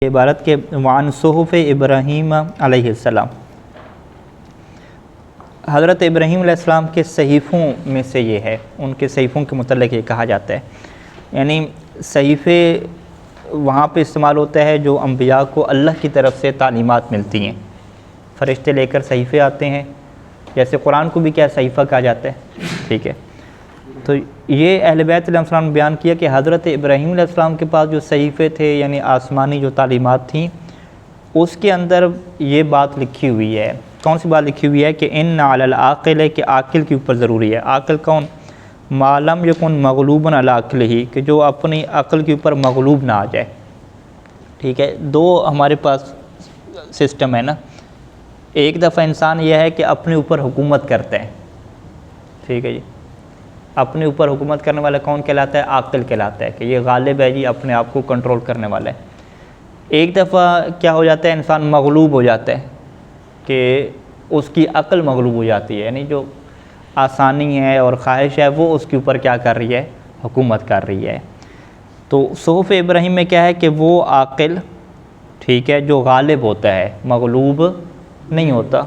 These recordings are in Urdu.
عبارت کے وعن صحف ابراہیم علیہ السلام، حضرت ابراہیم علیہ السلام کے صحیفوں میں سے یہ ہے، ان کے صحیفوں کے متعلق یہ کہا جاتا ہے، یعنی صحیفے وہاں پہ استعمال ہوتا ہے جو انبیاء کو اللہ کی طرف سے تعلیمات ملتی ہیں، فرشتے لے کر صحیفے آتے ہیں، جیسے قرآن کو بھی کیا صحیفہ کہا جاتا ہے، ٹھیک ہے۔ تو یہ اہل بیت علیہ السلام نے بیان کیا کہ حضرت ابراہیم علیہ السلام کے پاس جو صحیفے تھے، یعنی آسمانی جو تعلیمات تھیں، اس کے اندر یہ بات لکھی ہوئی ہے۔ کون سی بات لکھی ہوئی ہے؟ کہ ان علی العاقل ہے، کہ عاقل کے اوپر ضروری ہے۔ عاقل کون؟ ما لم یکن مغلوبا علی عقلہ، کہ جو اپنی عقل کے اوپر مغلوب نہ آ جائے، ٹھیک ہے۔ دو ہمارے پاس سسٹم ہے نا، ایک دفعہ انسان یہ ہے کہ اپنے اوپر حکومت کرتا ہے، ٹھیک ہے جی، اپنے اوپر حکومت کرنے والا کون کہلاتا ہے؟ عاقل کہلاتا ہے، کہ یہ غالب ہے جی، اپنے آپ کو کنٹرول کرنے والا ہے۔ ایک دفعہ کیا ہو جاتا ہے؟ انسان مغلوب ہو جاتا ہے، کہ اس کی عقل مغلوب ہو جاتی ہے، یعنی جو آسانی ہے اور خواہش ہے وہ اس کے اوپر کیا کر رہی ہے؟ حکومت کر رہی ہے۔ تو صحف ابراہیم میں کیا ہے کہ وہ عاقل، ٹھیک ہے، جو غالب ہوتا ہے، مغلوب نہیں ہوتا،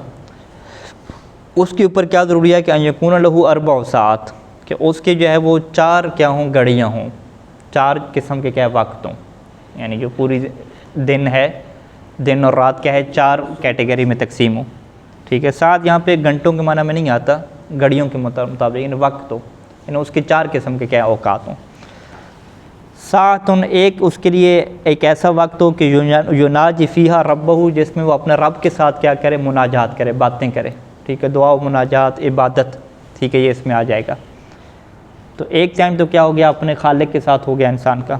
اس کے اوپر کیا ضروری ہے؟ کہ ان یکون لہ اربع ساعات، کہ اس کے جو ہے وہ چار کیا ہوں؟ گھڑیاں ہوں، چار قسم کے کیا وقت ہوں، یعنی جو پوری دن ہے، دن اور رات کیا ہے؟ چار کیٹیگری میں تقسیم ہو، ٹھیک ہے۔ ساتھ یہاں پہ گھنٹوں کے معنی میں نہیں آتا، گھڑیوں کے مطابق، یعنی وقت ہو، یعنی اس کے چار قسم کے کیا اوقات ہوں۔ ساتھ ایک اس کے لیے ایک ایسا وقت ہو کہ یناجی فیہا ربہ، جس میں وہ اپنے رب کے ساتھ کیا کرے؟ مناجات کرے، باتیں کرے، ٹھیک ہے، دعا و مناجات، عبادت، ٹھیک ہے، یہ اس میں آ جائے گا۔ تو ایک ٹائم تو کیا ہو گیا؟ اپنے خالق کے ساتھ ہو گیا انسان کا۔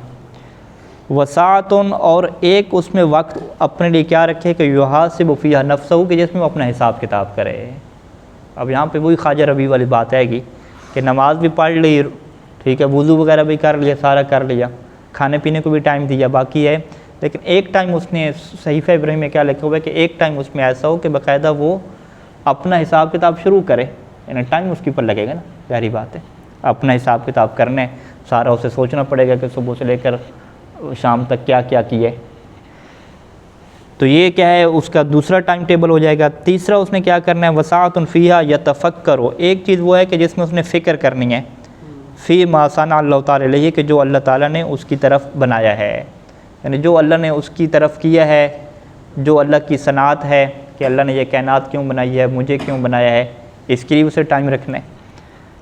وساعتن، اور ایک اس میں وقت اپنے لیے کیا رکھے؟ کہ یحاسب فیہا نفسہ، کہ جس میں وہ اپنا حساب کتاب کرے۔ اب یہاں پہ وہی خواجہ ربیع والی بات آئے گی کہ نماز بھی پڑھ لی، ٹھیک ہے، وضو وغیرہ بھی کر لیا، سارا کر لیا، کھانے پینے کو بھی ٹائم دیا، باقی ہے، لیکن ایک ٹائم اس نے صحیفہ ابراہیم میں کیا لکھا ہوا ہے کہ ایک ٹائم اس میں ایسا ہو کہ باقاعدہ وہ اپنا حساب کتاب شروع کرے، یعنی ٹائم اس کے اوپر لگے گا نا، ظاہری بات ہے، اپنا حساب کتاب کرنے، سارا اسے سوچنا پڑے گا کہ صبح سے لے کر شام تک کیا کیا کیے۔ تو یہ کیا ہے؟ اس کا دوسرا ٹائم ٹیبل ہو جائے گا۔ تیسرا اس نے کیا کرنا ہے؟ وسعۃ فیہا یتفکر، ایک چیز وہ ہے کہ جس میں اس نے فکر کرنی ہے، فی ما صنع اللہ تعالیٰ علیہ، کہ جو اللہ تعالیٰ نے اس کی طرف بنایا ہے، یعنی جو اللہ نے اس کی طرف کیا ہے، جو اللہ کی صنعت ہے، کہ اللہ نے یہ کائنات کیوں بنائی ہے، مجھے کیوں بنایا ہے، اس کے لیے اسے ٹائم رکھنا ہے۔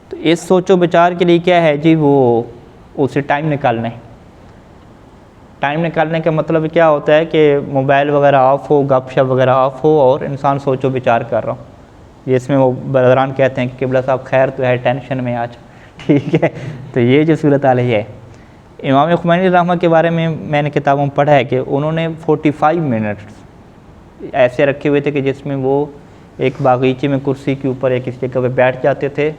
تو اس سوچ و بچار کے لیے کیا ہے جی؟ وہ اسے ٹائم نکالنا ہے۔ ٹائم نکالنے کا مطلب کیا ہوتا ہے؟ کہ موبائل وغیرہ آف ہو، گپ شپ وغیرہ آف ہو، اور انسان سوچ و بچار کر رہا ہو، جس میں وہ برادران کہتے ہیں کہ قبلہ صاحب خیر تو ہے، ٹینشن میں آج، ٹھیک ہے۔ تو یہ جو صورتحال ہے، امام خمینی رحمہ کے بارے میں نے کتابوں میں پڑھا ہے کہ انہوں نے 45 منٹس ایسے رکھے ہوئے تھے کہ جس میں وہ ایک باغیچے میں کرسی کے اوپر ایک اس جگہ پہ بیٹھ جاتے تھے،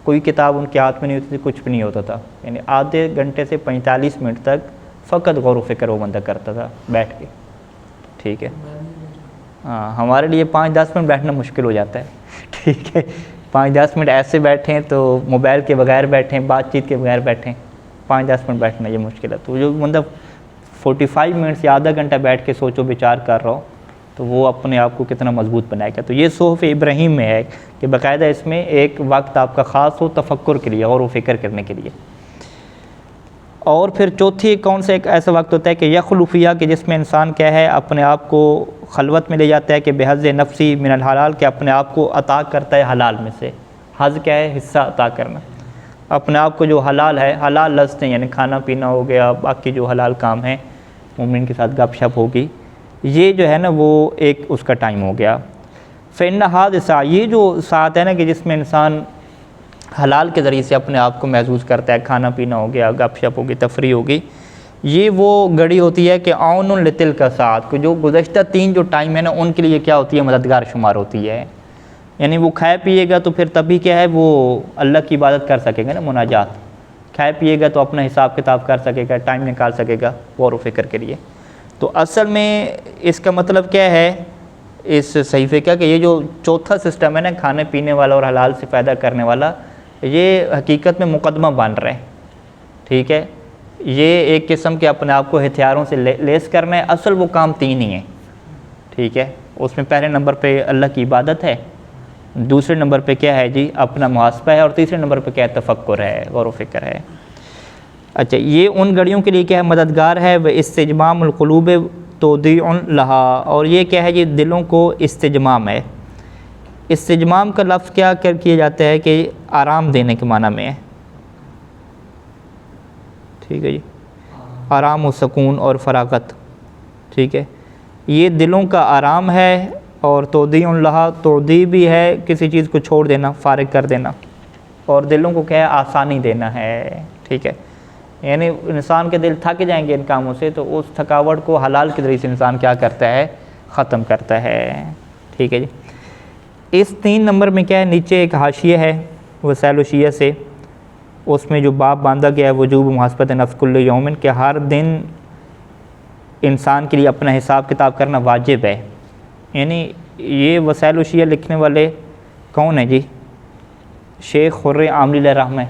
کوئی کتاب ان کے ہاتھ میں نہیں ہوتی تھی، کچھ بھی نہیں ہوتا تھا، یعنی آدھے گھنٹے سے 45 منٹ تک فقط غور و فکر وہ بندہ کرتا تھا بیٹھ کے، ٹھیک ہے۔ ہاں، ہمارے لیے 5-10 منٹ بیٹھنا مشکل ہو جاتا ہے، ٹھیک ہے، 5-10 منٹ ایسے بیٹھیں تو موبائل کے بغیر بیٹھیں، بات چیت کے بغیر بیٹھیں، 5-10 منٹ بیٹھنا یہ مشکل ہے۔ تو جو بندہ 45 منٹ یا آدھا گھنٹہ بیٹھ کے سوچ و بچار کر رہا ہو تو وہ اپنے آپ کو کتنا مضبوط بنائے گا۔ تو یہ صحف ابراہیم میں ہے کہ باقاعدہ اس میں ایک وقت آپ کا خاص ہو تفکر کے لیے، غور و فکر کرنے کے لیے۔ اور پھر چوتھی کون سے ایک ایسا وقت ہوتا ہے کہ یخلو فیہا، کہ جس میں انسان کیا ہے؟ اپنے آپ کو خلوت میں لے جاتا ہے، کہ بحظ نفسی من الحلال، کہ اپنے آپ کو عطا کرتا ہے حلال میں سے۔ حظ کیا ہے؟ حصہ عطا کرنا، اپنے آپ کو جو حلال ہے، حلال لذتیں، یعنی کھانا پینا ہو گیا، باقی جو حلال کام ہیں، مومن کے ساتھ گپ شپ ہوگی، یہ جو ہے نا وہ ایک اس کا ٹائم ہو گیا۔ فإن حادثہ، یہ جو ساتھ ہے نا کہ جس میں انسان حلال کے ذریعے سے اپنے آپ کو محظوظ کرتا ہے، کھانا پینا ہو گیا، گپ شپ ہوگی، تفریح ہوگی، یہ وہ گھڑی ہوتی ہے کہ عون لتلک ساعت، کہ جو گزشتہ 3 جو ٹائم ہے نا ان کے لیے کیا ہوتی ہے؟ مددگار شمار ہوتی ہے، یعنی وہ کھائے پیے گا تو پھر تبھی کیا ہے؟ وہ اللہ کی عبادت کر سکے گا نا، مناجات، کھائے پیے گا تو اپنا حساب کتاب کر سکے گا، ٹائم نکال سکے گا غور و فکر کے لیے۔ تو اصل میں اس کا مطلب کیا ہے اس صحیفے کا؟ کہ یہ جو چوتھا سسٹم ہے نا، کھانے پینے والا اور حلال سے فائدہ کرنے والا، یہ حقیقت میں مقدمہ بن رہا ہے، ٹھیک ہے، یہ ایک قسم کے اپنے آپ کو ہتھیاروں سے لیس کرنا ہے. اصل وہ کام 3 ہی ہیں, ٹھیک ہے. اس میں پہلے نمبر پہ اللہ کی عبادت ہے, دوسرے نمبر پہ کیا ہے جی اپنا محاسبہ ہے, اور تیسرے نمبر پہ کیا ہے تفکر ہے, غور و فکر ہے. اچھا, یہ ان گھڑیوں کے لیے کیا ہے مددگار ہے. وہ استجمام القلوب تودیع لہا, اور یہ کیا ہے جی دلوں کو استجمام ہے. استجمام کا لفظ کیا کیا جاتا ہے کہ آرام دینے کے معنی میں ہے, ٹھیک ہے جی, آرام و سکون اور فراغت, ٹھیک ہے. یہ دلوں کا آرام ہے. اور تودیع لہا, تودیع بھی ہے کسی چیز کو چھوڑ دینا, فارغ کر دینا, اور دلوں کو کیا ہے آسانی دینا ہے, ٹھیک ہے. یعنی انسان کے دل تھک جائیں گے ان کاموں سے, تو اس تھکاوٹ کو حلال کے ذریعے سے انسان کیا کرتا ہے, ختم کرتا ہے, ٹھیک ہے جی. اس 3 نمبر میں کیا ہے, نیچے ایک حاشیہ ہے وسائل الشیعہ سے, اس میں جو باب باندھا گیا ہے وجوب محاسبت نفس کل یومن, کہ ہر دن انسان کے لیے اپنا حساب کتاب کرنا واجب ہے. یعنی یہ وسائل الشیعہ لکھنے والے کون ہیں جی؟ شیخ خرِ عاملی علیہ رحمہ.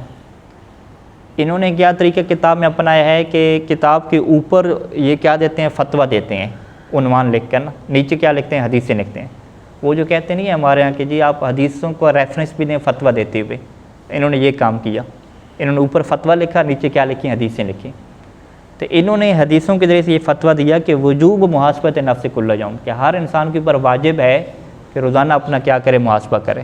انہوں نے کیا طریقہ کتاب میں اپنایا ہے کہ کتاب کے اوپر یہ کیا دیتے ہیں, فتویٰ دیتے ہیں عنوان لکھ کر نا, نیچے کیا لکھتے ہیں, حدیثیں لکھتے ہیں. وہ جو کہتے نہیں ہیں ہمارے یہاں کہ جی آپ حدیثوں کو ریفرنس بھی دیں فتویٰ دیتے ہوئے, انہوں نے یہ کام کیا. انہوں نے اوپر فتویٰ لکھا, نیچے کیا لکھی, حدیثیں لکھی. تو انہوں نے حدیثوں کے ذریعے سے یہ فتویٰ دیا کہ وجوب محاسبت نفس کل یوم, کہ ہر انسان کے اوپر واجب ہے کہ روزانہ اپنا کیا کرے, محاسبہ کرے,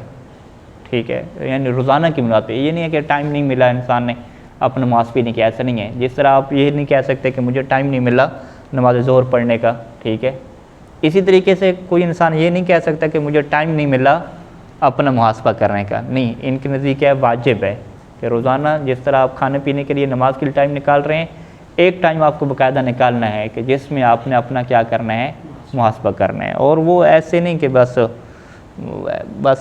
ٹھیک ہے. یعنی روزانہ کی بنیاد پہ, یہ نہیں ہے کہ ٹائم نہیں ملا انسان نے اپنا محاسبہ نہیں کیا, ایسا نہیں ہے. جس طرح آپ یہ نہیں کہہ سکتے کہ مجھے ٹائم نہیں ملا نماز ظہر پڑھنے کا, ٹھیک ہے. اسی طریقے سے کوئی انسان یہ نہیں کہہ سکتا کہ مجھے ٹائم نہیں ملا اپنا محاسبہ کرنے کا, نہیں. ان کے نزدیک کیا ہے, واجب ہے کہ روزانہ جس طرح آپ کھانے پینے کے لیے نماز کے لیے ٹائم نکال رہے ہیں, ایک ٹائم آپ کو باقاعدہ نکالنا ہے کہ جس میں آپ نے اپنا کیا کرنا ہے, محاسبہ کرنا ہے. اور وہ ایسے نہیں کہ بس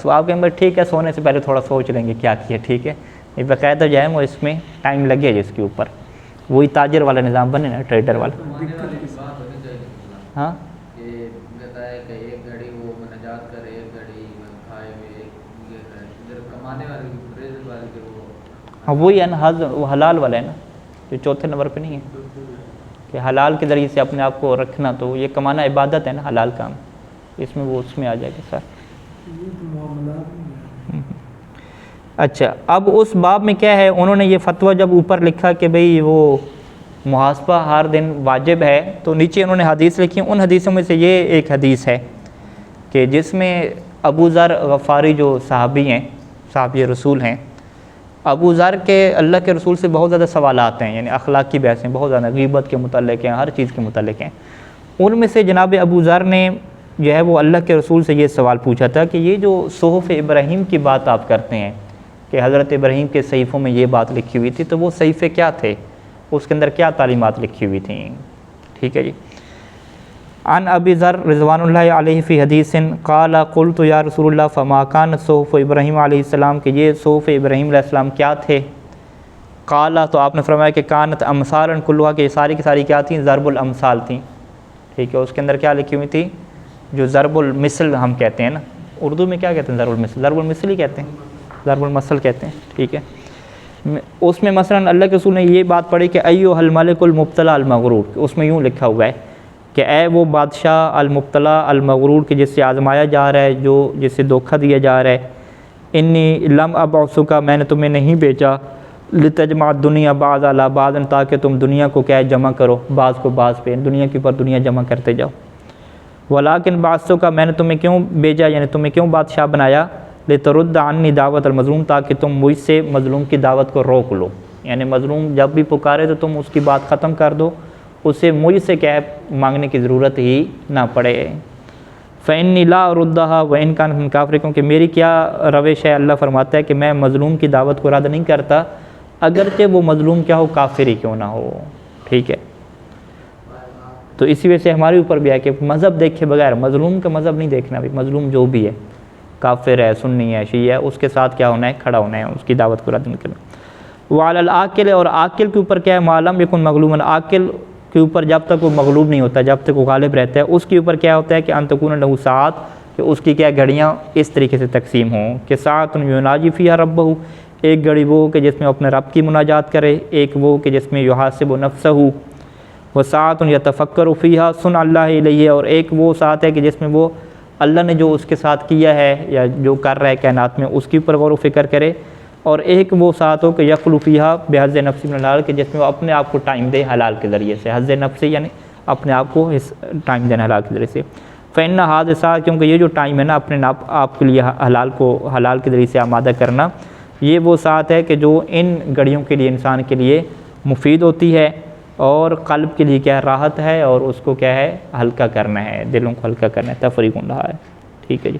آپ کہیں بس ٹھیک ہے سونے سے پہلے تھوڑا سوچ لیں گے کیا کیا, ٹھیک ہے. یہ باقاعدہ جو ہے وہ اس میں ٹائم لگے جس کے اوپر, وہی تاجر والا نظام بنے نا, ٹریڈر والا. ہاں ہاں وہی ہے نا, وہ حلال والا ہے نا, جو چوتھے نمبر پہ نہیں ہے کہ حلال کے ذریعے سے اپنے آپ کو رکھنا, تو یہ کمانا عبادت ہے نا, حلال کام. اس میں وہ اس میں آ جائے گا سر. اچھا, اب اس باب میں کیا ہے, انہوں نے یہ فتویٰ جب اوپر لکھا کہ بھئی وہ محاسبہ ہر دن واجب ہے, تو نیچے انہوں نے حدیث لکھی. ان حدیثوں میں سے یہ ایک حدیث ہے کہ جس میں ابو ذر غفاری جو صحابی ہیں, صحابی رسول ہیں, ابو ذر کے اللہ کے رسول سے بہت زیادہ سوالات ہیں, یعنی اخلاق کی بحثیں بہت زیادہ, غیبت کے متعلق ہیں, ہر چیز کے متعلق ہیں. ان میں سے جناب ابو ذر نے جو ہے وہ اللہ کے رسول سے یہ سوال پوچھا تھا کہ یہ جو صحف ابراہیم کی بات آپ کرتے ہیں کہ حضرت ابراہیم کے صحیفوں میں یہ بات لکھی ہوئی تھی, تو وہ صحیفے کیا تھے, اس کے اندر کیا تعلیمات لکھی ہوئی تھیں, ٹھیک ہے جی. عن ابی ذر رضوان اللہ علیہ فی حدیث قال قلت یا رسول اللہ فما کان صحف ابراہیم علیہ السلام, کہ یہ صحف ابراہیم علیہ السلام کیا تھے. قال, تو آپ نے فرمایا کہ کانت امثالا کلها, کہ یہ ساری کی ساری کیا تھیں, ضرب الامثال تھیں, ٹھیک ہے. اس کے اندر کیا لکھی ہوئی تھی, جو ضرب المثل ہم کہتے ہیں نا, اردو میں کیا کہتے ہیں, ضرب المثل ہی کہتے ہیں, ضرب المثل کہتے ہیں, ٹھیک ہے. اس میں مثلا اللہ کے رسول نے یہ بات پڑھی کہ ایھا الملک المبتلا المغرور, اس میں یوں لکھا ہوا ہے کہ اے وہ بادشاہ المبتلا المغرور, کہ جس سے آزمایا جا رہا ہے, جو جس سے دھوکہ دیا جا رہا ہے. انی لم ابعثک, میں نے تمہیں نہیں بھیجا, لتجمع الدنیا بعض علی بعض, تاکہ تم دنیا کو کیا ہے جمع کرو, بعض کو بعض پہ, دنیا کے اوپر دنیا جمع کرتے جاؤ. ولیکن بعثتک, میں نے تمہیں کیوں بھیجا, یعنی تمہیں کیوں بادشاہ بنایا, لترد عنی دعوت المظلوم, تاکہ تم مجھ سے مظلوم کی دعوت کو روک لو. یعنی مظلوم جب بھی پکارے تو تم اس کی بات ختم کر دو, اسے مجھ سے کیا مانگنے کی ضرورت ہی نہ پڑے. فإنی لا اردها وإن كان من کافر, کیونکہ میری کیا روش ہے, اللہ فرماتا ہے کہ میں مظلوم کی دعوت کو رد نہیں کرتا, اگرچہ وہ مظلوم کیا ہو, کافر ہی کیوں نہ ہو, ٹھیک ہے. تو اسی وجہ سے ہمارے اوپر بھی ہے کہ مذہب دیکھے بغیر, مظلوم کا مذہب نہیں دیکھنا بھی, مظلوم جو بھی ہے, کافر ہے, سنی ہے, شیعہ ہے, اس کے ساتھ کیا ہونا ہے, کھڑا ہونا ہے, اس کی دعوت کو رد نہیں کرنا. وعلی العاقل, اور عاقل کے اوپر کیا ہے, ما لم یکن مغلوبا, عاقل کے اوپر جب تک وہ مغلوب نہیں ہوتا, جب تک وہ غالب رہتا ہے, اس کے اوپر کیا ہوتا ہے کہ ان تکون لہ ساعات, کہ اس کی کیا گھڑیاں اس طریقے سے تقسیم ہوں کہ ساعۃ یناجی فیہا ربہ, ایک گھڑی وہ کہ جس میں وہ اپنے رب کی مناجات کرے، ایک وہ کہ جس میں یحاسب نفسہ وساعت یتفکر فیہا صنع اللہ الیہ، اور ایک وہ ساتھ ہے کہ جس میں وہ اللہ نے جو اس کے ساتھ کیا ہے یا جو کر رہا ہے کائنات میں اس کے اوپر غور و فکر کرے، اور ایک وہ ساتھ ہو کہ یخلو فیہا بحظ نفس من الحلال، کہ جس میں وہ اپنے آپ کو ٹائم دے حلال کے ذریعے سے، حظ نفس یعنی اپنے آپ کو ٹائم دینا حلال کے ذریعے سے۔ فإن حادثہ، کیونکہ یہ جو ٹائم ہے نا اپنے آپ کے لیے حلال کے ذریعے سے آمادہ کرنا، یہ وہ ساتھ ہے کہ جو ان گھڑیوں کے لیے انسان کے لیے مفید ہوتی ہے، اور قلب کے لیے کیا ہے راحت ہے، اور اس کو کیا ہے ہلکا کرنا ہے، دلوں کو ہلکا کرنا ہے، تفریق رہا ہے۔ ٹھیک ہے جی،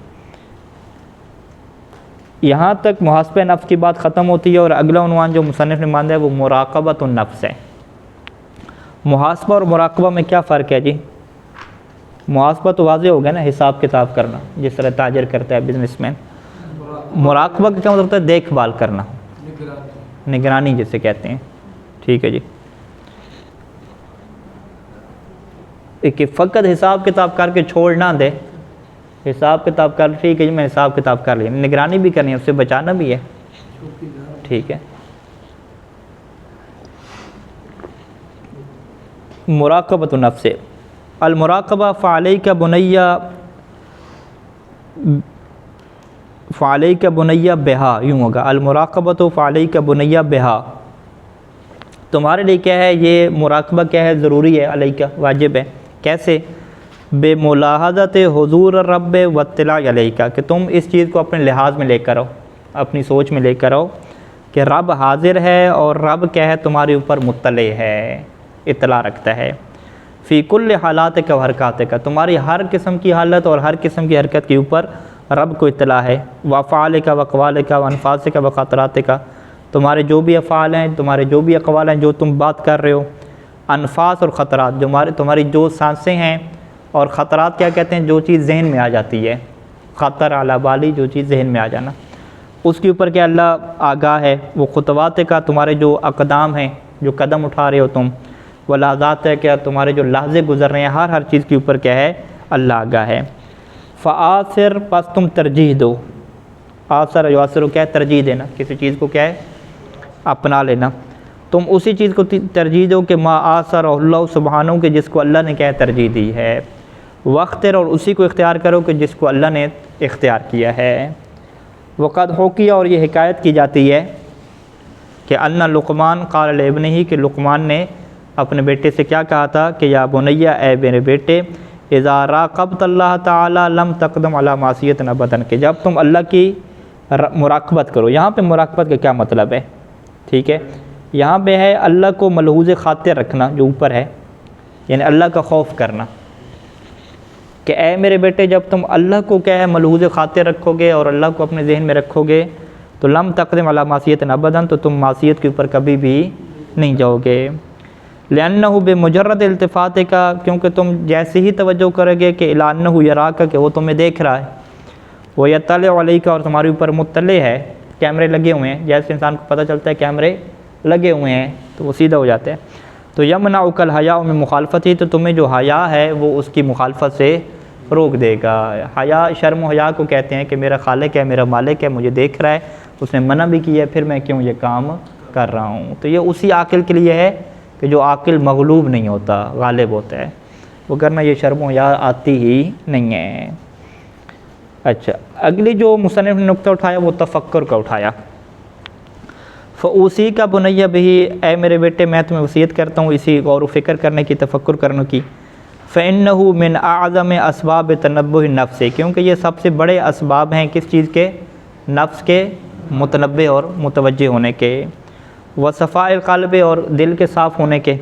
یہاں تک محاسبہ نفس کی بات ختم ہوتی ہے، اور اگلا عنوان جو مصنف نے مانا ہے وہ مراقبۃ النفس ہے۔ محاسبہ اور مراقبہ میں کیا فرق ہے جی؟ محاسبہ تو واضح ہو گیا نا، حساب کتاب کرنا، جس طرح تاجر کرتا ہے بزنس مین۔ مراقبہ کا کیا مطلب ہوتا ہے؟ دیکھ بھال کرنا، نگرانی جسے کہتے ہیں۔ ٹھیک ہے جی، کہ فقط حساب کتاب کر کے چھوڑ نہ دے، حساب کتاب کر ٹھیک ہے جی میں حساب کتاب کر لیا، نگرانی بھی کرنی ہے، اس سے بچانا بھی ہے۔ ٹھیک ہے، مراقبۃ النفس، المراقبہ فعلیک بنیہ بہا، یوں ہوگا المراقبۃ فعلیک بنیہ بہا، تمہارے لیے کیا ہے یہ مراقبہ کیا ہے ضروری ہے، علیکہ واجب ہے۔ کیسے؟ بے ملاحظت حضور رب و اطلاع علیکہ، کہ تم اس چیز کو اپنے لحاظ میں لے کر آؤ، اپنی سوچ میں لے کر آؤ کہ رب حاضر ہے، اور رب کیا ہے تمہارے اوپر مطلع ہے، اطلاع رکھتا ہے۔ فی کل حالات کا و حرکات کا، تمہاری ہر قسم کی حالت اور ہر قسم کی حرکت کے اوپر رب کو اطلاع ہے۔ وافعال کا وقوال کا وانفاس کا وخاطرات کا، تمہارے جو بھی افعال ہیں، تمہارے جو بھی اقوال ہیں، جو تم بات کر رہے ہو، انفاس اور خطرات، جو تمہاری جو سانسیں ہیں، اور خطرات کیا کہتے ہیں؟ جو چیز ذہن میں آ جاتی ہے، خطر علی بالی، جو چیز ذہن میں آ جانا، اس کے اوپر کیا اللہ آگاہ ہے۔ وہ خطوات کا، تمہارے جو اقدام ہیں، جو قدم اٹھا رہے ہو تم، وہ لحظات ہے کیا تمہارے جو لحظے گزر رہے ہیں، ہر چیز کے اوپر کیا ہے اللہ آگاہ ہے۔ فآثر، پس تم ترجیح دو، آثر یؤثر کیا ہے ترجیح دینا، کسی چیز کو کیا ہے اپنا لینا، تم اسی چیز کو ترجیح دو کہ ما آثر اللہ سبحانہ، کہ جس کو اللہ نے کیا ہے ترجیح دی ہے، واختر، اور اسی کو اختیار کرو کہ جس کو اللہ نے اختیار کیا ہے۔ وقد حکیہ، اور یہ حکایت کی جاتی ہے کہ ان لقمان قال لابنہ، کہ لقمان نے اپنے بیٹے سے کیا کہا تھا کہ یا بنیہ، اے میرے بیٹے، اذا راقبت اللہ تعالی لم تقدم علی معصیۃ ابدا، کہ جب تم اللہ کی مراقبت کرو۔ یہاں پہ مراقبت کا کیا مطلب ہے؟ ٹھیک ہے، یہاں پہ ہے اللہ کو ملحوظ خاطر رکھنا، جو اوپر ہے، یعنی اللہ کا خوف کرنا، کہ اے میرے بیٹے جب تم اللہ کو کیا ہے ملحوظ خاطر رکھو گے اور اللہ کو اپنے ذہن میں رکھو گے تو لم تقدم علی معصیۃ ابدا، تو تم معصیت کے اوپر کبھی بھی نہیں جاؤ گے۔ لأنہ بمجرد التفات کا، کیونکہ تم جیسے ہی توجہ کرو گے کہ الی انہ یراک، کہ وہ تمہیں دیکھ رہا ہے، وہ یطلع علیک، اور تمہارے اوپر مطلع ہے، کیمرے لگے ہوئے ہیں، جیسے انسان کو پتہ چلتا ہے کیمرے لگے ہوئے ہیں تو وہ سیدھا ہو جاتا ہے، تو یمنعک الحیاء من مخالفتی، تو تمہیں جو حیا ہے وہ اس کی مخالفت سے روک دے گا۔ حیا، شرم و حیا کو کہتے ہیں کہ میرا خالق ہے، میرا مالک ہے، مجھے دیکھ رہا ہے، اس نے منع بھی کیا ہے، پھر میں کیوں یہ کام کر رہا ہوں۔ تو یہ اسی عاقل کے لیے ہے کہ جو عاقل مغلوب نہیں ہوتا، غالب ہوتا ہے، وہ کرنا یہ شرم و حیا آتی ہی نہیں ہے۔ اچھا، اگلی جو مصنف نے نقطہ اٹھایا وہ تفکر کا اٹھایا۔ فاوصی کا بنیہ بہی، اے میرے بیٹے میں تمہیں وصیت کرتا ہوں اسی غور و فکر کرنے کی، تفکر کرنے کی۔ فإنہ من اعظم اسباب تنبہ النفس، کیونکہ یہ سب سے بڑے اسباب ہیں کس چیز کے؟ نفس کے متنبہ اور متوجہ ہونے کے، وصفاء القلب، اور دل کے صاف ہونے کے،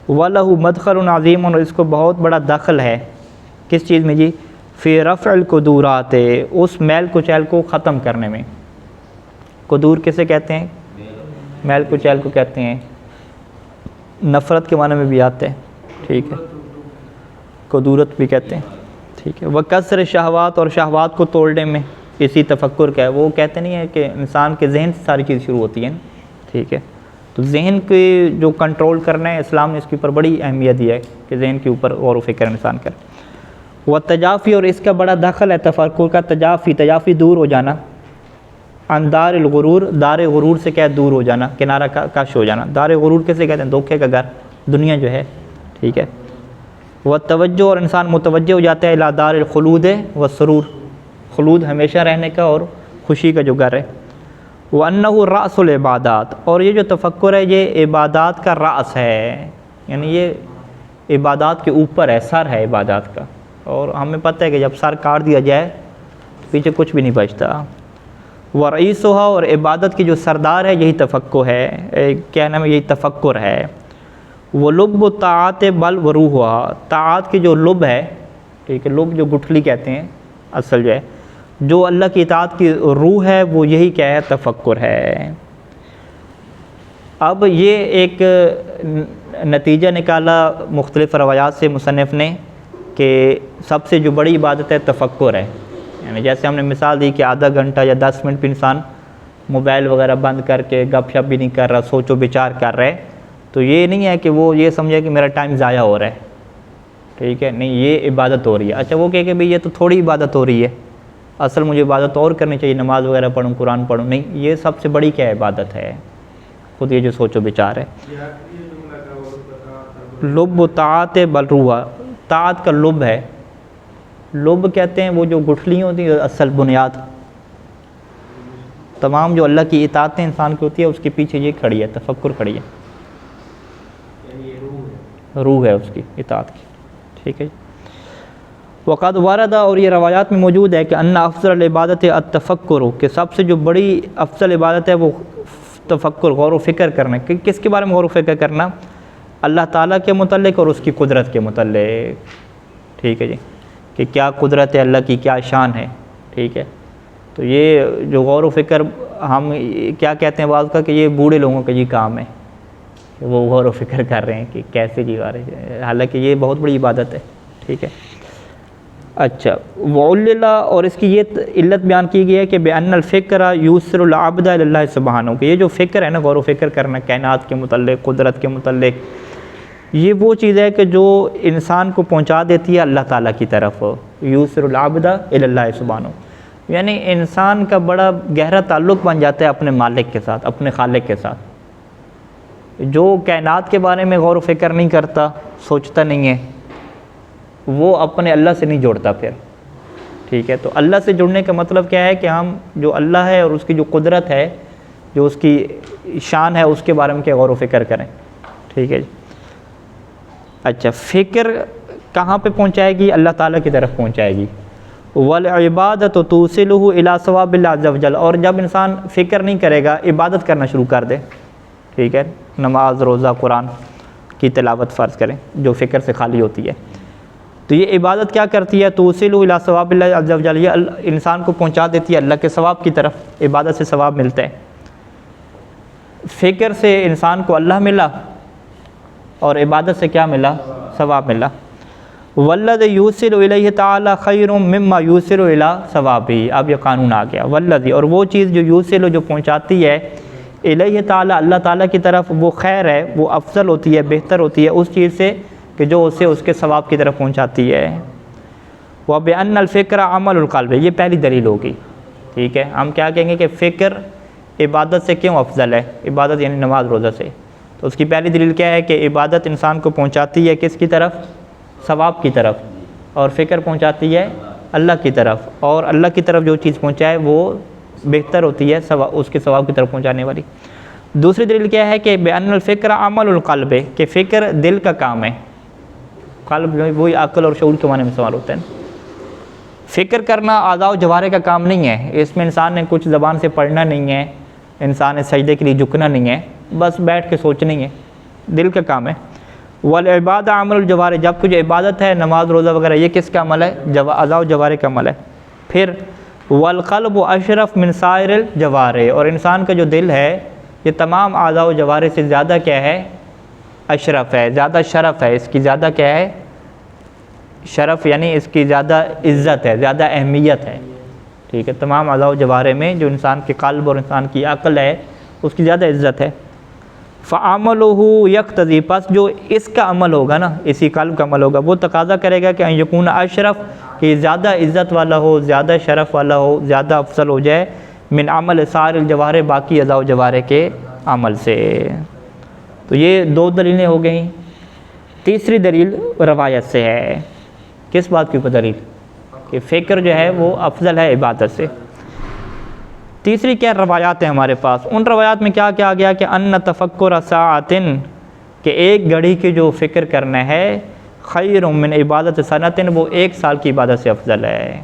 وَلَهُ مدخل عظیم، اور اس کو بہت بڑا دخل ہے کس چیز میں جی؟ فی رفع القدورات، اس میل کچیل کو ختم کرنے میں۔ قدور کسے کہتے ہیں؟ میل کچیل کو کہتے ہیں، نفرت کے معنی میں بھی آتے ہیں، ٹھیک ہے، قدورت بھی کہتے ہیں، ٹھیک ہے، وکسر شہوات، اور شہوات کو توڑنے میں اسی تفکر کا ہے۔ وہ کہتے نہیں ہے کہ انسان کے ذہن سے ساری چیز شروع ہوتی ہے، ٹھیک ہے، تو ذہن کے جو کنٹرول کرنا ہے، اسلام نے اس کے اوپر بڑی اہمیت دی ہے کہ ذہن کے اوپر غور و فکر انسان کرے۔ وہ تجافی، اور اس کا بڑا دخل ہے تفکر کا، تجافی دور ہو جانا، عن دار الغرور، دار غرور سے کیا ہے؟ دور ہو جانا، کنارہ کش ہو جانا۔ دار غرور کسے کہتے ہیں؟ دھوکے کا گھر، دنیا جو ہے، ٹھیک ہے۔ والتوجہ، اور انسان متوجہ ہو جاتا ہے الی دار الخلود والسرور، خلود ہمیشہ رہنے کا اور خوشی کا جو گھر ہے۔ وَأَنَّهُ رَأْسُ العبادات، اور یہ جو تفکر ہے یہ عبادات کا رأس ہے، یعنی یہ عبادات کے اوپر ہے، سر ہے عبادات کا، اور ہمیں پتہ ہے کہ جب سر کاٹ دیا جائے پیچھے کچھ بھی نہیں بچتا۔ وَرَئِيسُهَا، اور عبادت کی جو سردار ہے یہی تفکر ہے، کہنا میں یہی تفکر ہے۔ وَلُبُّ الطَّاعَاتِ بَلْ وَرُوحُهَا، طاعات کی جو لب ہے، ٹھیک ہے، لب جو گٹھلی کہتے ہیں اصل جو ہے، جو اللہ کی اطاعت کی روح ہے وہ یہی کیا ہے؟ تفکر ہے۔ اب یہ ایک نتیجہ نکالا مختلف روایات سے مصنف نے کہ سب سے جو بڑی عبادت ہے تفکر ہے، یعنی جیسے ہم نے مثال دی کہ آدھا گھنٹہ یا 10 منٹ پہ انسان موبائل وغیرہ بند کر کے گپ شپ بھی نہیں کر رہا، سوچ و بچار کر رہے، تو یہ نہیں ہے کہ وہ یہ سمجھے کہ میرا ٹائم ضائع ہو رہا ہے، ٹھیک ہے، نہیں، یہ عبادت ہو رہی ہے۔ اچھا وہ کہے کہ بھئی یہ تو تھوڑی عبادت ہو رہی ہے، اصل مجھے عبادت اور کرنی چاہیے، نماز وغیرہ پڑھوں، قرآن پڑھوں، نہیں، یہ سب سے بڑی کیا عبادت ہے؟ خود یہ جو سوچ و بچار ہے۔ لب طاعت بل روحا، طاعت کا لب ہے، لب کہتے ہیں وہ جو گٹھلیاں ہوتی ہیں، اصل بنیاد، تمام جو اللہ کی اطاعتیں انسان کی ہوتی ہے اس کے پیچھے یہ کھڑی ہے، تفکر کھڑی ہے، روح ہے اس کی اطاعت کی، ٹھیک ہے۔ وقد ورد، اور یہ روایات میں موجود ہے کہ ان افضل العبادت التفکر، کہ سب سے جو بڑی افضل عبادت ہے وہ تفکر، غور و فکر کرنا۔ کہ کس کے بارے میں غور و فکر کرنا؟ اللہ تعالیٰ کے متعلق اور اس کی قدرت کے متعلق، ٹھیک ہے جی، کہ کیا قدرت ہے اللہ کی، کیا شان ہے، ٹھیک ہے۔ تو یہ جو غور و فکر ہم کیا کہتے ہیں بعض کا کہ یہ بوڑھے لوگوں کا یہ کام ہے کہ وہ غور و فکر کر رہے ہیں کہ کیسے جی رہے ہیں، حالانکہ یہ بہت بڑی عبادت ہے، ٹھیک ہے۔ اچھا، وعلّلہ، اور اس کی یہ علت بیان کی گئی ہے کہ بأن الفکر یوصل العبد الی اللہ سبحانہ، کہ یہ جو فکر ہے نا، غور و فکر کرنا کائنات کے متعلق، قدرت کے متعلق، یہ وہ چیز ہے کہ جو انسان کو پہنچا دیتی ہے اللہ تعالیٰ کی طرف، یوصل العبد الی اللہ سبحانہ، یعنی انسان کا بڑا گہرا تعلق بن جاتا ہے اپنے مالک کے ساتھ، اپنے خالق کے ساتھ۔ جو کائنات کے بارے میں غور و فکر نہیں کرتا، سوچتا نہیں ہے، وہ اپنے اللہ سے نہیں جوڑتا پھر، ٹھیک ہے۔ تو اللہ سے جڑنے کا مطلب کیا ہے کہ ہم جو اللہ ہے اور اس کی جو قدرت ہے، جو اس کی شان ہے، اس کے بارے میں کیا غور و فکر کریں، ٹھیک ہے جی۔ اچھا، فکر کہاں پہ پہنچائے گی؟ اللہ تعالیٰ کی طرف پہنچائے گی۔ والعبادۃ توصلہ الی ثواب اللہ عز وجل، اور جب انسان فکر نہیں کرے گا، عبادت کرنا شروع کر دے، ٹھیک ہے، نماز، روزہ، قرآن کی تلاوت فرض کریں جو فکر سے خالی ہوتی ہے، تو یہ عبادت کیا کرتی ہے؟ توصلہ الی ثواب اللہ عز وجل، یہ انسان کو پہنچا دیتی ہے اللہ کے ثواب کی طرف، عبادت سے ثواب ملتا ہے۔ فکر سے انسان کو اللہ ملا اور عبادت سے کیا ملا؟ ثواب ملا۔ والذی یوصل الیہ تعالی خیر مما یوصل الی ثوابہ، اب یہ قانون آ گیا، والذی، اور وہ چیز جو یوصل، جو پہنچاتی ہے، الیہ تعالی، اللہ تعالیٰ کی طرف، وہ خیر ہے، وہ افضل ہوتی ہے، بہتر ہوتی ہے اس چیز سے کہ جو اسے اس کے ثواب کی طرف پہنچاتی ہے۔ وَبِأَنَّ الْفِكْرَ عَمَلُ الْقَلْبِ، یہ پہلی دلیل ہوگی، ٹھیک ہے۔ ہم کیا کہیں گے کہ فکر عبادت سے کیوں افضل ہے؟ عبادت یعنی نماز روزہ سے، تو اس کی پہلی دلیل کیا ہے کہ عبادت انسان کو پہنچاتی ہے کس کی طرف؟ ثواب کی طرف، اور فکر پہنچاتی ہے اللہ کی طرف، اور اللہ کی طرف جو چیز پہنچائے وہ بہتر ہوتی ہے اس کے ثواب کی طرف پہنچانے والی۔ دوسری دلیل کیا ہے کہ بِأَنَّ الْفِكْرَ عَمَلُ الْقَلْبِ، کہ فکر دل کا کام ہے، قلب وہی عقل اور شعور کے معنی میں استعمال ہوتا ہے۔ فکر کرنا اعضاء و جوارح کا کام نہیں ہے، اس میں انسان نے کچھ زبان سے پڑھنا نہیں ہے، انسان نے سجدے کے لیے جھکنا نہیں ہے، بس بیٹھ کے سوچنا ہی ہے، دل کا کام ہے۔ والعبادہ عمل الجوارح، جب کہ جو عبادت ہے، نماز روزہ وغیرہ، یہ کس کا عمل ہے؟ اعضاء و جوارح کا عمل ہے۔ پھر والقلب اشرف من سائر الجوارح، اور انسان کا جو دل ہے یہ تمام اعضاء و جوارح سے زیادہ کیا ہے؟ اشرف ہے، زیادہ شرف ہے، اس کی زیادہ کیا ہے؟ شرف، یعنی اس کی زیادہ عزت ہے، زیادہ اہمیت ہے، ٹھیک ہے۔ تمام اعضاء و جوارح میں جو انسان کے قلب اور انسان کی عقل ہے اس کی زیادہ عزت ہے۔ فَعَمَلُهُ يَقْتَضِي، پس جو اس کا عمل ہوگا نا، اسی قلب کا عمل ہوگا، وہ تقاضا کرے گا کہ ان یکون اشرف، کہ زیادہ عزت والا ہو، زیادہ شرف والا ہو، زیادہ افضل ہو جائے، من عمل سائر الجوارح، باقی اعضاء و جوارح کے عمل سے۔ تو یہ دو دلیلیں ہو گئیں۔ تیسری دلیل روایت سے ہے۔ کس بات کے اوپر دلیل؟ کہ فکر جو ہے وہ افضل ہے عبادت سے۔ تیسری کیا روایات ہیں ہمارے پاس، ان روایات میں کیا کیا گیا کہ ان تفکر ساعۃ، کہ ایک گھڑی کی جو فکر کرنا ہے، خیر من عبادت سنۃ، وہ ایک سال کی عبادت سے افضل ہے۔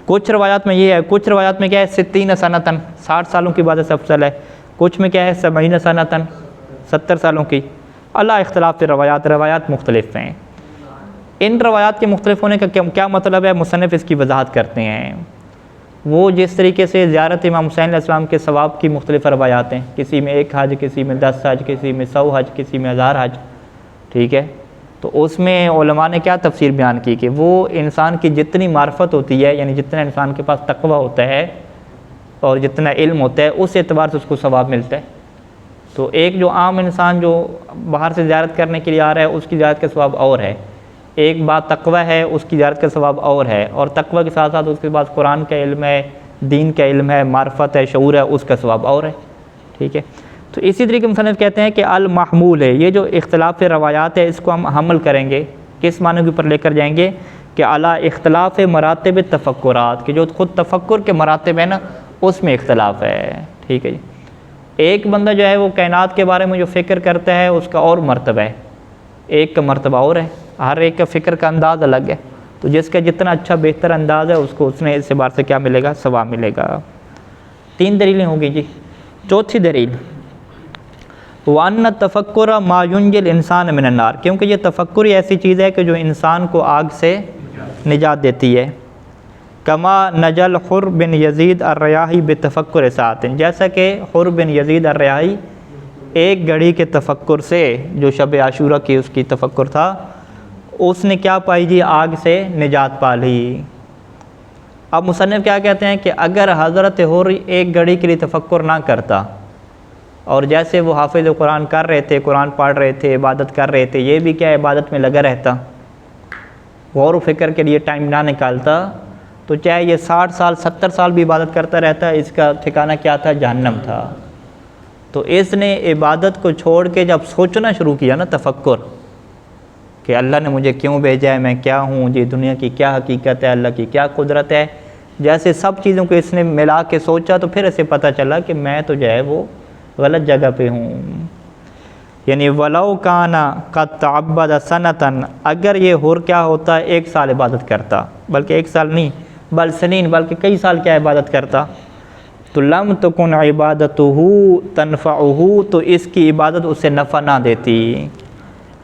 کچھ روایات میں یہ ہے، کچھ روایات میں کیا ہے 60 سنۃ، 60 سالوں کی عبادت سے افضل ہے، کچھ میں کیا ہے 70 سنۃ، 70 سالوں کی۔ اللہ اختلاف سے روایات مختلف ہیں۔ ان روایات کے مختلف ہونے کا کیا مطلب ہے، مصنف اس کی وضاحت کرتے ہیں۔ وہ جس طریقے سے زیارت امام حسین علیہ السلام کے ثواب کی مختلف روایات ہیں، کسی میں 1 حج، کسی میں 10 حج، کسی میں 100 حج، کسی میں 1000 حج، ٹھیک ہے، تو اس میں علماء نے کیا تفسیر بیان کی کہ وہ انسان کی جتنی معرفت ہوتی ہے، یعنی جتنا انسان کے پاس تقوی ہوتا ہے اور جتنا علم ہوتا ہے، اس اعتبار سے اس کو ثواب ملتا ہے۔ تو ایک جو عام انسان جو باہر سے زیارت کرنے کے لیے آ رہا ہے، اس کی زیارت کا ثواب اور ہے۔ ایک بات تقوی ہے، اس کی زیارت کا ثواب اور ہے، اور تقوی کے ساتھ ساتھ اس کے پاس قرآن کا علم ہے، دین کا علم ہے، معرفت ہے، شعور ہے، اس کا ثواب اور ہے، ٹھیک ہے۔ تو اسی طریقے مصنف کہتے ہیں کہ المحمول ہے، یہ جو اختلاف روایات ہے اس کو ہم حمل کریں گے، کس معنی کے اوپر لے کر جائیں گے کہ اعلیٰ اختلاف مراتب تفکرات، کہ جو خود تفکر کے مراتب ہیں نا اس میں اختلاف ہے، ٹھیک ہے جی۔ ایک بندہ جو ہے وہ کائنات کے بارے میں جو فکر کرتا ہے اس کا اور مرتبہ ہے، ایک کا مرتبہ اور ہے، ہر ایک کا فکر کا انداز الگ ہے۔ تو جس کا جتنا اچھا بہتر انداز ہے اس کو اس نے اس اعتبار سے کیا ملے گا، ثواب ملے گا۔ 3 دلیلیں ہوں گی جی۔ چوتھی دلیل وَأَنَّ التَّفَكُّرَ مَا يُنْجِي الْإِنسَانَ مِنَ النَّارِ، کیونکہ یہ تفکر ہی ایسی چیز ہے کہ جو انسان کو آگ سے نجات دیتی ہے۔ کما نجل حر بن یزید الریاحی بتفکر ساعت، جیسا کہ حر بن یزید الریاحی ایک گھڑی کے تفکر سے، جو شب عاشورہ کی اس کی تفکر تھا، اس نے کیا پائی جی، آگ سے نجات پا لی۔ اب مصنف کیا کہتے ہیں کہ اگر حضرت حر ایک گھڑی کے لیے تفکر نہ کرتا، اور جیسے وہ حافظ قرآن کر رہے تھے، قرآن پڑھ رہے تھے، عبادت کر رہے تھے، یہ بھی کیا عبادت میں لگا رہتا، غور و فکر کے لیے ٹائم نہ نکالتا، تو چاہے یہ 60 سال 70 سال بھی عبادت کرتا رہتا، اس کا ٹھکانہ کیا تھا، جہنم تھا۔ تو اس نے عبادت کو چھوڑ کے جب سوچنا شروع کیا نا، تفکر، کہ اللہ نے مجھے کیوں بھیجا ہے، میں کیا ہوں، یہ دنیا کی کیا حقیقت ہے، اللہ کی کیا قدرت ہے، جیسے سب چیزوں کو اس نے ملا کے سوچا، تو پھر اسے پتہ چلا کہ میں تو جو ہے وہ غلط جگہ پہ ہوں۔ یعنی وَلَوْ كَانَ قَدْ تَعَبَّدَ سَنَةً، اگر یہ حر کیا ہوتا 1 سال عبادت کرتا، بلکہ 1 سال نہیں بل سنین، بلکہ کئی سال کیا عبادت کرتا، تو لم تکن عبادتہ تنفعہ، تو اس کی عبادت اسے نفع نہ دیتی،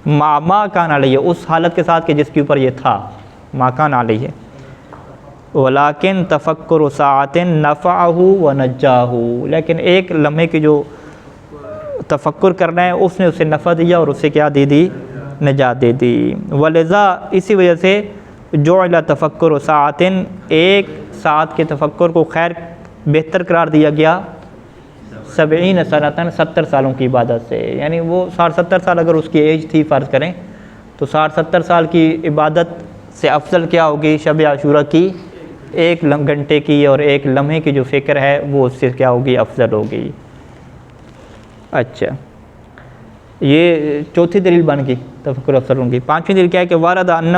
ما کان علیہ، اس حالت کے ساتھ کہ جس کے اوپر یہ تھا، ما کان علیہ، ولیکن تفکر ساعت نفعہ ونجاہ، لیکن ایک لمحے کی جو تفکر کرنا ہے اس نے اسے نفع دیا اور اسے کیا دے دی، نجات دے دی۔ ولذا اسی وجہ سے جعل تفکر ساعت، ایک ساعت کے تفکر کو خیر بہتر قرار دیا گیا 70 سنۃ، 70 سالوں کی عبادت سے، یعنی وہ 60-70 سال اگر اس کی ایج تھی فرض کریں، تو 60-70 سال کی عبادت سے افضل کیا ہوگی، شب عاشورہ کی 1 گھنٹے کی اور 1 لمحے کی جو فکر ہے وہ اس سے کیا ہوگی، افضل ہوگی۔ اچھا، یہ چوتھی دلیل بن گئی، تفکر افضل ہوں گی۔ 5ویں دلیل کیا ہے کہ وارد انہ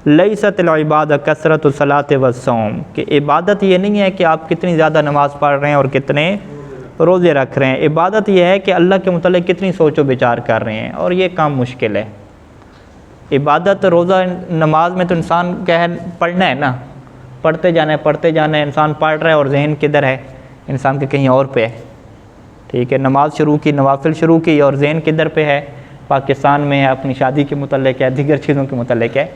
لیست العبادہ کثرت الصلاۃ والصوم، کہ عبادت یہ نہیں ہے کہ آپ کتنی زیادہ نماز پڑھ رہے ہیں اور کتنے روزے رکھ رہے ہیں، عبادت یہ ہے کہ اللہ کے متعلق کتنی سوچ و بچار کر رہے ہیں، اور یہ کام مشکل ہے۔ عبادت روزہ نماز میں تو انسان کیا ہے، پڑھنا ہے نا، پڑھتے جانا ہے، انسان پڑھ رہا ہے اور ذہن کدھر ہے، انسان کے کہیں اور پہ ہے، ٹھیک ہے، نماز شروع کی، نوافل شروع کی، اور ذہن کدھر پہ ہے، پاکستان میں ہے، اپنی شادی کے متعلق ہے، دیگر چیزوں کے متعلق ہے۔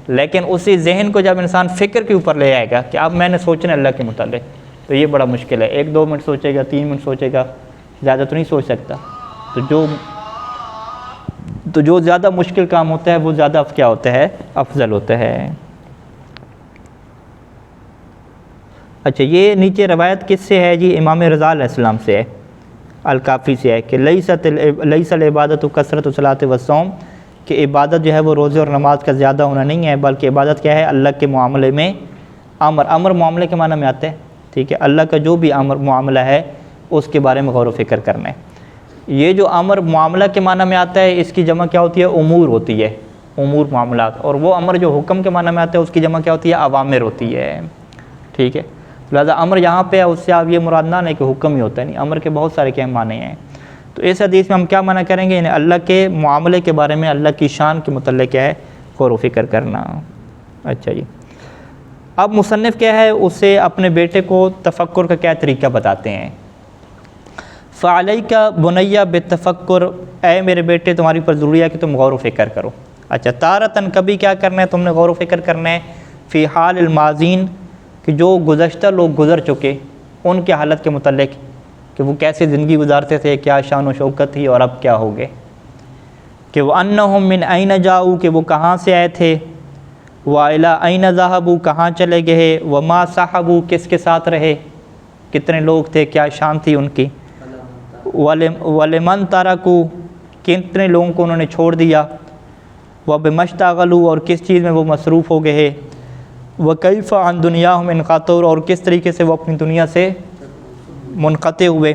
لیکن اسی ذہن کو جب انسان فکر کے اوپر لے آئے گا کہ اب میں نے سوچنا اللہ کے متعلق، تو یہ بڑا مشکل ہے۔ 1-2 منٹ سوچے گا، 3 منٹ سوچے گا، زیادہ تو نہیں سوچ سکتا۔ تو جو زیادہ مشکل کام ہوتا ہے وہ زیادہ کیا ہوتا ہے، افضل ہوتا ہے۔ اچھا، یہ نیچے روایت کس سے ہے جی، امام رضا علیہ السلام سے ہے، الکافی سے ہے، کہ لیس العبادۃ کثرت الصلاۃ والصوم، کہ عبادت جو ہے وہ روزے اور نماز کا زیادہ ہونا نہیں ہے، بلکہ عبادت کیا ہے، اللہ کے معاملے میں امر معاملے کے معنی میں آتا ہے، ٹھیک ہے، اللہ کا جو بھی امر معاملہ ہے اس کے بارے میں غور و فکر کرنا ہے۔ یہ جو امر معاملہ کے معنی میں آتا ہے، اس کی جمع کیا ہوتی ہے؟ امور ہوتی ہے، امور معاملات۔ اور وہ امر جو حکم کے معنی میں آتا ہے اس کی جمع کیا ہوتی ہے؟ اوامر ہوتی ہے، ٹھیک ہے۔ لہٰذا امر یہاں پہ اس سے آپ یہ مراد نہ ہے کہ حکم ہی ہوتا ہے، نہیں، امر کے بہت سارے کیا معنی ہیں۔ تو اس حدیث میں ہم کیا معنی کریں گے؟ یعنی اللہ کے معاملے کے بارے میں، اللہ کی شان کے متعلق کیا ہے؟ غور و فکر کرنا۔ اچھا جی، اب مصنف کیا ہے اسے اپنے بیٹے کو تفکر کا کیا طریقہ بتاتے ہیں۔ فعلیک بنی بالتفکر، اے میرے بیٹے تمہاری پر ضروری ہے کہ تم غور و فکر کرو۔ اچھا، تارتاً کبھی کیا کرنا ہے تم نے؟ غور و فکر کرنا ہے فی حال الماضین، کہ جو گزشتہ لوگ گزر چکے ان کے حالت کے متعلق، کہ وہ کیسے زندگی گزارتے تھے، کیا شان و شوکت تھی، اور اب کیا ہو گئے۔ کہ وَأَنَّهُم مِّنْ أَيْنَ جَاءُوا، کہ وہ کہاں سے آئے تھے، وَإِلَىٰ أَيْنَ ذَهَبُوا، کہاں چلے گئے، وَمَا صَحَبُوا، کس کے ساتھ رہے، کتنے لوگ تھے، کیا شان تھی ان کی، وَلِمَنْ تَرَكُوا، کتنے لوگوں کو انہوں نے چھوڑ دیا، وَبِمَا اشْتَغَلُوا، اور کس چیز میں وہ مصروف ہو گئے، وَكَيْفَ عَنْ دُنْيَاهُمْ انْقَطَعُوا، اور کس طریقے سے وہ اپنی دنیا سے منقطع ہوئے،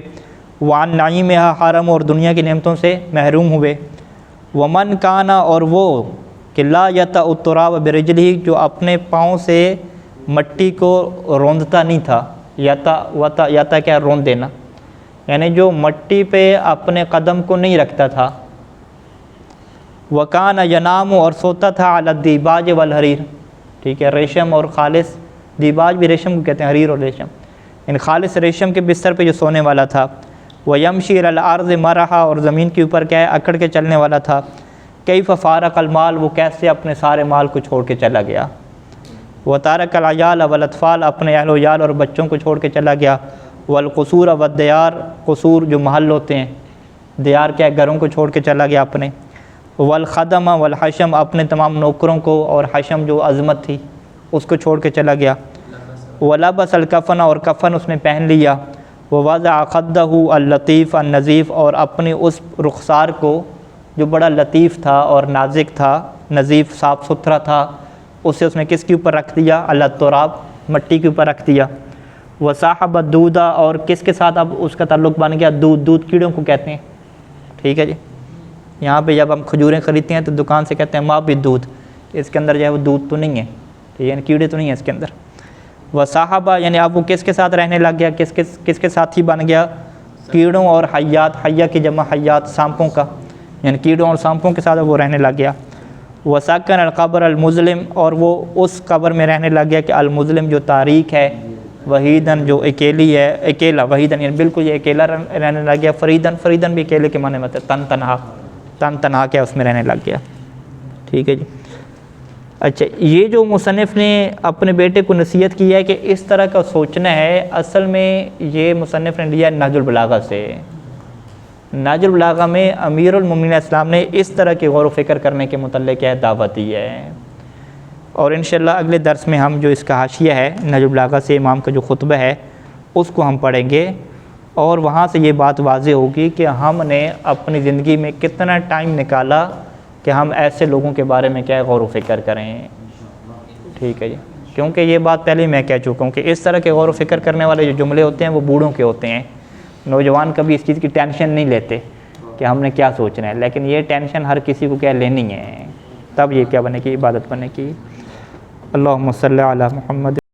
وَعَنْ نَعِيمِهَا حرم، اور دنیا کی نعمتوں سے محروم ہوئے، وَمَنْ كَانَ، اور وہ کہ لا يَطَأُ التُّرَابَ بِرِجْلِهِ، جو اپنے پاؤں سے مٹی کو روندتا نہیں تھا۔ یتا کیا؟ روند دینا، یعنی جو مٹی پہ اپنے قدم کو نہیں رکھتا تھا۔ وَكَانَ يَنَامُ، اور سوتا تھا، عَلَى الدِّيبَاجِ وَالْحَرِيرِ، ٹھیک ہے، ریشم اور خالص، دیباج بھی ریشم کو کہتے ہیں، حریر اور ریشم، یعنی خالص ریشم کے بستر پہ جو سونے والا تھا۔ وَيَمْشِي عَلَى الْأَرْضِ مَرَحًا، اور زمین کے اوپر کیا ہے؟ اکڑ کے چلنے والا تھا۔ کیف فارق المال، وہ کیسے اپنے سارے مال کو چھوڑ کے چلا گیا۔ وتارک العیال والاطفال، اپنے اہل و عیال اور بچوں کو چھوڑ کے چلا گیا۔ والقصور والدیار، قصور جو محل ہوتے ہیں، دیار کیا ہے؟ گھروں کو چھوڑ کے چلا گیا اپنے۔ والخدم والحشم، اپنے تمام نوکروں کو، اور حشم جو عظمت تھی اس کو چھوڑ کے چلا گیا۔ ولبس الکفن، اور کفن اس نے پہن لیا۔ ووضع خدہ اللطیف النظیف، اور اپنے اس رخسار کو جو بڑا لطیف تھا اور نازک تھا، نظیف صاف ستھرا تھا، اسے اس نے کس کے اوپر رکھ دیا؟ التراب، مٹی کے اوپر رکھ دیا۔ وصاحب الدودہ، اور کس کے ساتھ اب اس کا تعلق بن گیا؟ دودھ، دودھ کیڑوں کو کہتے ہیں، ٹھیک ہے جی۔ یہاں پہ جب ہم کھجوریں خریدتے ہیں تو دکان سے کہتے ہیں ماں بھی دودھ، اس کے اندر جو ہے وہ دودھ تو نہیں ہے، ٹھیک ہے، یعنی کیڑے تو نہیں ہیں اس کے اندر۔ وصاحبہ، یعنی اب وہ کس کے ساتھ رہنے لگ گیا؟ کس کے ساتھ ہی بن گیا؟ کیڑوں اور حیات، حیہ کی جمع حیات، سانپوں کا، یعنی کیڑوں اور سانپوں کے ساتھ وہ رہنے لگ گیا۔ وسکن القبر المظلم، اور وہ اس قبر میں رہنے لگ گیا کہ المظلم جو تاریک ہے، وحیدن جو اکیلی ہے، اکیلا، وحیدن یعنی بالکل یہ اکیلا رہنے لگ گیا، فریدن، فریدن بھی اکیلے کے معنی میں ہے، تن تنہا، تن تنہا کیا اس میں رہنے لگ گیا، ٹھیک ہے جی۔ اچھا، یہ جو مصنف نے اپنے بیٹے کو نصیحت کی ہے کہ اس طرح کا سوچنا ہے، اصل میں یہ مصنف نے لیا نہج البلاغہ سے۔ نہج البلاغہ میں امیر المومنین اسلام نے اس طرح کے غور و فکر کرنے کے متعلق کیا دعوت دی ہے، اور انشاءاللہ اگلے درس میں ہم جو اس کا حاشیہ ہے نہج البلاغہ سے امام کا جو خطبہ ہے اس کو ہم پڑھیں گے، اور وہاں سے یہ بات واضح ہوگی کہ ہم نے اپنی زندگی میں کتنا ٹائم نکالا کہ ہم ایسے لوگوں کے بارے میں کیا غور و فکر کریں، ٹھیک ہے جی۔ کیونکہ یہ بات پہلے میں کہہ چکا ہوں کہ اس طرح کے غور و فکر کرنے والے جو جملے ہوتے ہیں وہ بوڑھوں کے ہوتے ہیں، نوجوان کبھی اس چیز کی ٹینشن نہیں لیتے کہ ہم نے کیا سوچنا ہے، لیکن یہ ٹینشن ہر کسی کو کیا لینی ہے، تب یہ کیا بنے گی؟ عبادت بنے گی۔ اللہم صلی علی محمد۔